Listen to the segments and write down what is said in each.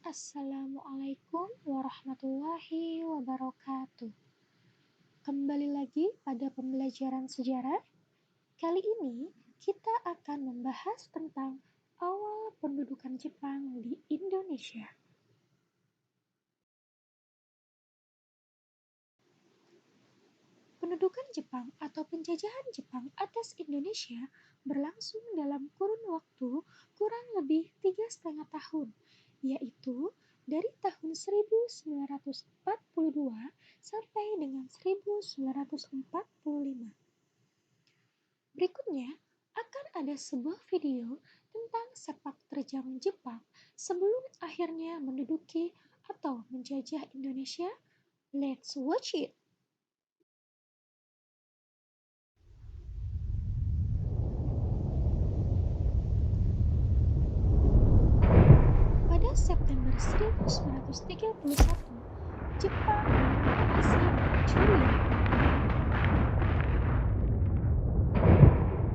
Assalamualaikum warahmatullahi wabarakatuh. Kembali lagi pada pembelajaran sejarah. Kali ini kita akan membahas tentang awal pendudukan Jepang di Indonesia. Pendudukan Jepang atau penjajahan Jepang atas Indonesia berlangsung dalam kurun waktu kurang lebih 3,5 tahun, yaitu dari tahun 1942 sampai dengan 1945. Berikutnya akan ada sebuah video tentang sepak terjang Jepang sebelum akhirnya menduduki atau menjajah Indonesia. Let's watch it! Pada September 1931, Jepang menginvasi Manchuria.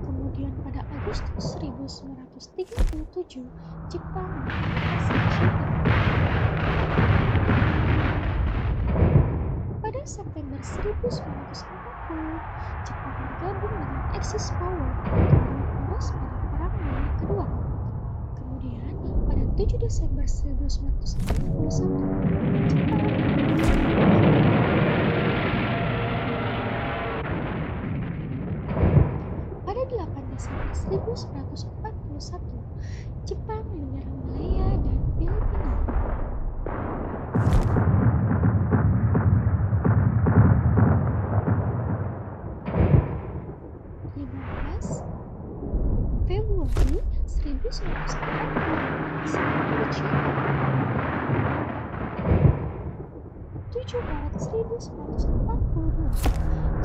Kemudian pada Agustus 1937, Jepang menginvasi China. Pada September 1940, Jepang bergabung dengan Axis Power kembali poros pada Perang Dunia Kedua. Kemudian pada 7 Desember 1941, Jepang pada 8 Desember 1941, Jepang menyerang Malaya dan Filipina. Februari 1945, Serangan China. 7 Maret 1942,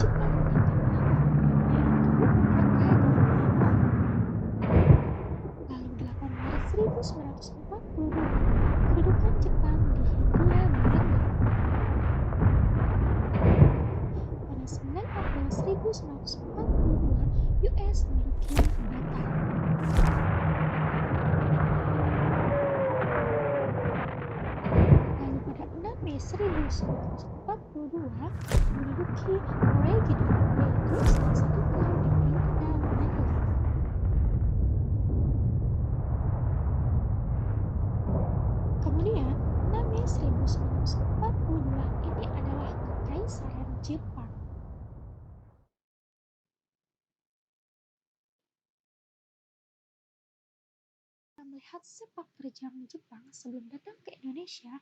Jepang menangkap Lalu 8 Maret 1942, kedudukan Jepang di Hindia Belanda. Pada 9 April 1942, US menduduki Batam. Lalu pada 6 Mei 1942, menduduki Corregidor, yaitu salah satu pulau di Pulau Manila. Kemudian 6 Mei 1942 ini adalah Kekaisaran Jepang. Melihat sepak terjang Jepang sebelum datang ke Indonesia,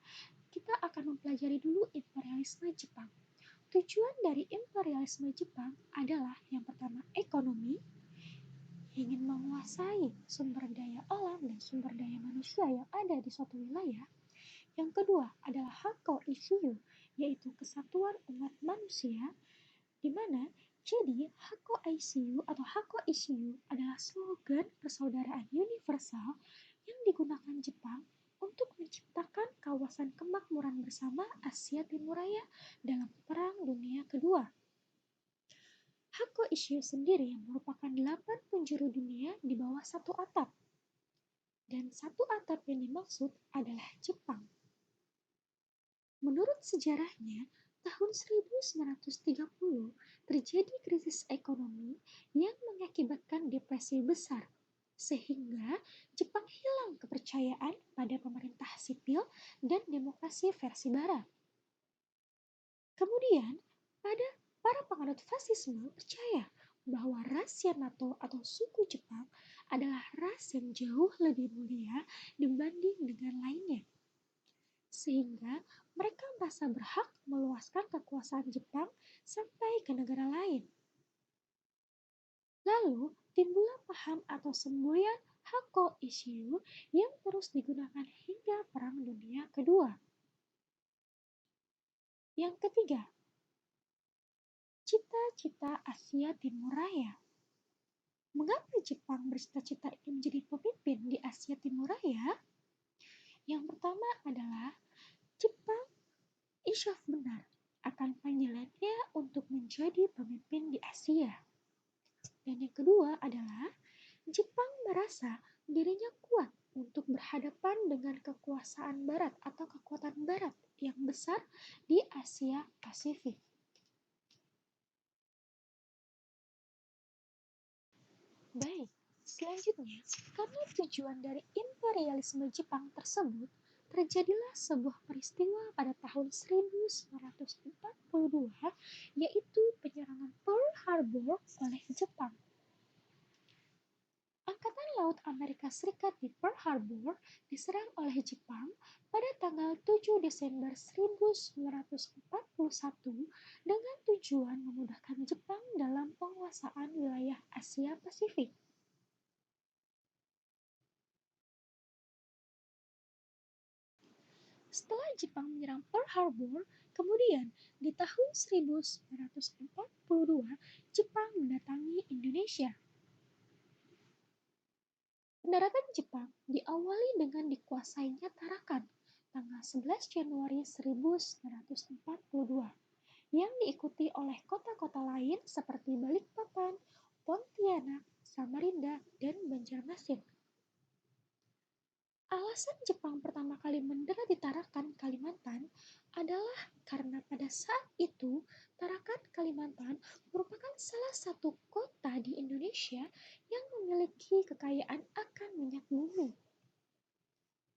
kita akan mempelajari dulu imperialisme Jepang. Tujuan dari imperialisme Jepang adalah yang pertama ekonomi, ingin menguasai sumber daya alam dan sumber daya manusia yang ada di suatu wilayah. Yang kedua adalah Hakko Isshiu, yaitu kesatuan umat manusia, di mana jadi Hakko Isshiu adalah slogan persaudaraan universal yang digunakan Jepang untuk menciptakan kawasan kemakmuran bersama Asia Timur Raya dalam Perang Dunia Kedua. Hakko Isshiu sendiri merupakan 8 penjuru dunia di bawah satu atap. Dan satu atap yang dimaksud adalah Jepang. Menurut sejarahnya, tahun 1930 terjadi krisis ekonomi yang mengakibatkan depresi besar, sehingga Jepang hilang kepercayaan pada pemerintah sipil dan demokrasi versi barat. Kemudian, para penganut fasisme percaya bahwa ras Yamato atau suku Jepang adalah ras yang jauh lebih mulia dibanding dengan lainnya. Sehingga mereka merasa berhak meluaskan kekuasaan Jepang sampai ke negara lain. Lalu, timbullah paham atau semboyan Hakko Isshiu yang terus digunakan hingga Perang Dunia Kedua. Yang ketiga, cita-cita Asia Timur Raya. Mengapa Jepang bercita-cita ingin menjadi pemimpin di Asia Timur Raya? Yang pertama adalah Jepang isyaf benar akan panggilannya untuk menjadi pemimpin di Asia. Dan yang kedua adalah Jepang merasa dirinya kuat untuk berhadapan dengan kekuasaan Barat atau kekuatan Barat yang besar di Asia Pasifik. Baik, selanjutnya, karena tujuan dari imperialisme Jepang tersebut, terjadilah sebuah peristiwa pada tahun 1942, yaitu penyerangan Pearl Harbor oleh Jepang. Angkatan Laut Amerika Serikat di Pearl Harbor diserang oleh Jepang pada tanggal 7 Desember 1941 dengan tujuan memudahkan Jepang dalam penguasaan wilayah Asia Pasifik. Setelah Jepang menyerang Pearl Harbor, kemudian di tahun 1942 Jepang mendatangi Indonesia. Pendaratan Jepang diawali dengan dikuasainya Tarakan tanggal 11 Januari 1942 yang diikuti oleh kota-kota lain seperti Balikpapan, Pontianak, Samarinda, dan Banjarmasin. Alasan Jepang pertama kali mendarat di Tarakan, Kalimantan adalah karena pada saat itu Tarakan, Kalimantan merupakan salah satu kota di Indonesia yang memiliki kekayaan akan minyak bumi.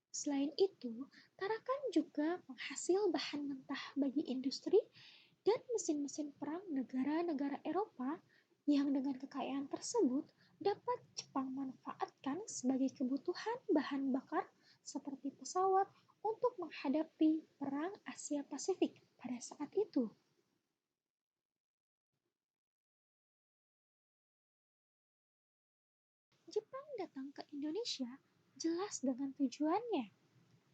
Selain itu, Tarakan juga penghasil bahan mentah bagi industri dan mesin-mesin perang negara-negara Eropa yang dengan kekayaan tersebut dapat Jepang manfaatkan sebagai kebutuhan bahan bakar seperti pesawat untuk menghadapi Perang Asia Pasifik pada saat itu. Jepang datang ke Indonesia jelas dengan tujuannya.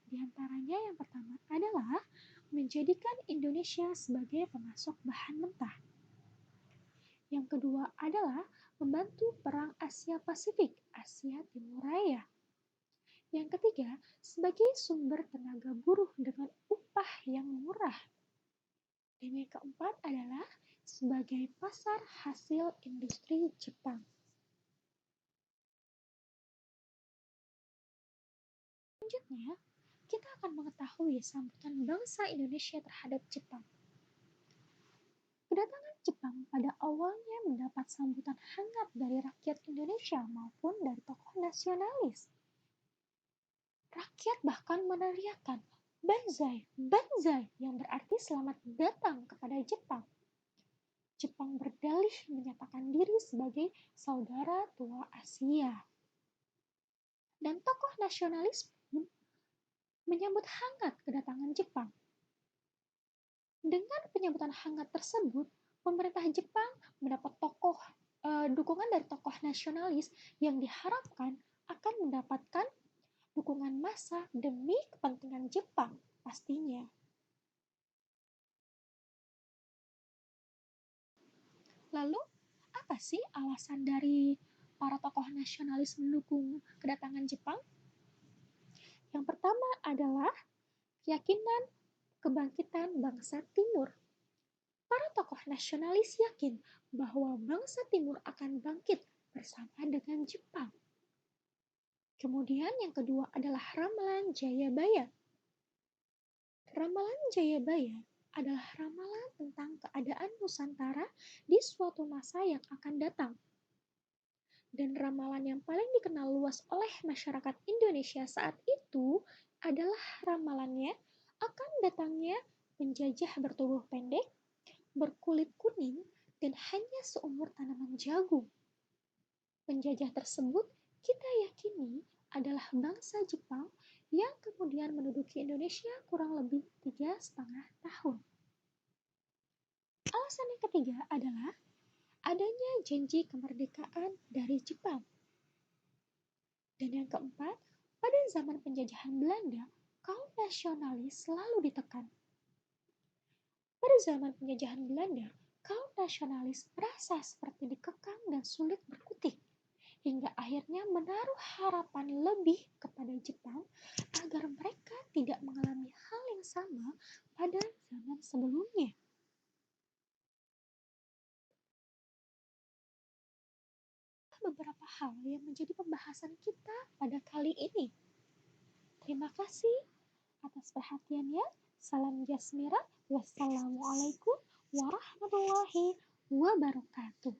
Di antaranya yang pertama adalah menjadikan Indonesia sebagai pemasok bahan mentah. Yang kedua adalah membantu Perang Asia Pasifik, Asia Timur Raya. Yang ketiga, sebagai sumber tenaga buruh dengan upah yang murah. Dan yang keempat adalah sebagai pasar hasil industri Jepang. Selanjutnya, kita akan mengetahui sambutan bangsa Indonesia terhadap Jepang. Kedatangan Jepang pada awalnya mendapat sambutan hangat dari rakyat Indonesia maupun dari tokoh nasionalis. Rakyat bahkan meneriakkan "Banzai, Banzai" yang berarti selamat datang kepada Jepang. Jepang berdalih menyatakan diri sebagai saudara tua Asia. Dan tokoh nasionalis pun menyambut hangat kedatangan Jepang. Dengan penyambutan hangat tersebut, pemerintah Jepang mendapat dukungan dari tokoh nasionalis yang diharapkan akan mendapatkan dukungan massa demi kepentingan Jepang pastinya. Lalu, apa sih alasan dari para tokoh nasionalis mendukung kedatangan Jepang? Yang pertama adalah keyakinan kebangkitan bangsa Timur. Para tokoh nasionalis yakin bahwa bangsa Timur akan bangkit bersama dengan Jepang. Kemudian yang kedua adalah ramalan Jayabaya. Ramalan Jayabaya adalah ramalan tentang keadaan Nusantara di suatu masa yang akan datang. Dan ramalan yang paling dikenal luas oleh masyarakat Indonesia saat itu adalah ramalannya akan datangnya penjajah bertubuh pendek, berkulit kuning, dan hanya seumur tanaman jagung. Penjajah tersebut kita yakini adalah bangsa Jepang yang kemudian menduduki Indonesia kurang lebih 3,5 tahun. Alasan yang ketiga adalah adanya janji kemerdekaan dari Jepang. Dan yang keempat, pada zaman penjajahan Belanda, kaum nasionalis selalu ditekan. Pada zaman penjajahan Belanda, kaum nasionalis merasa seperti dikekang dan sulit berkutik, hingga akhirnya menaruh harapan lebih kepada Jepang agar mereka tidak mengalami hal yang sama pada zaman sebelumnya. Beberapa hal yang menjadi pembahasan kita pada kali ini. Terima kasih atas perhatiannya. Salam Jasmira. Wassalamualaikum warahmatullahi wabarakatuh.